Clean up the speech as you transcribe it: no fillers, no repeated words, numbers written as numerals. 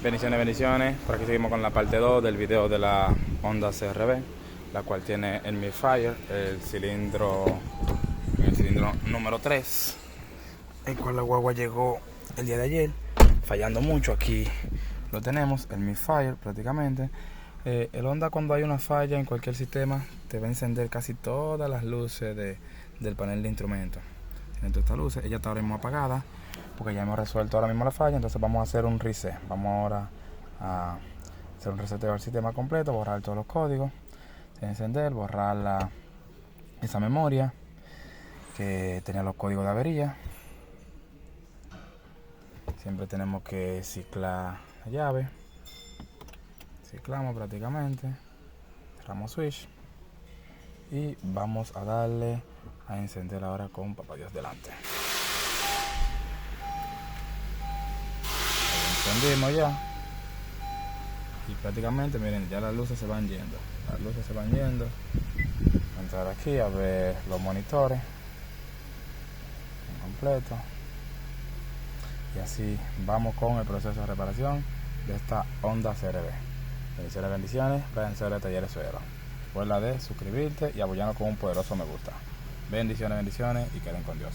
Bendiciones, bendiciones. Por aquí seguimos con la parte 2 del video de la Honda CR-V, la cual tiene el Misfire, el cilindro número 3, el cual la guagua llegó el día de ayer, fallando mucho. Aquí lo tenemos, el Misfire prácticamente. El Honda, cuando hay una falla en cualquier sistema, te va a encender casi todas las luces del panel de instrumentos. Tiene todas estas luces, ella está ahora mismo apagada porque ya hemos resuelto ahora mismo la falla. Entonces vamos a hacer un reset. Vamos ahora a hacer un reseteo del sistema completo, borrar todos los códigos, encender, borrar esa memoria que tenía los códigos de avería. Siempre tenemos que ciclar la llave. Ciclamos prácticamente, cerramos switch y vamos a darle a encender ahora con papá Dios delante. Lo encendimos ya y prácticamente, miren, ya las luces se van yendo. Las luces se van yendo. Voy a entrar aquí a ver los monitores en completo. Y así vamos con el proceso de reparación de esta Honda CR-V. Bendiciones, Brian CR Talleres Suero. Recuerda de suscribirte y apoyarnos con un poderoso me gusta. Bendiciones y queden con Dios.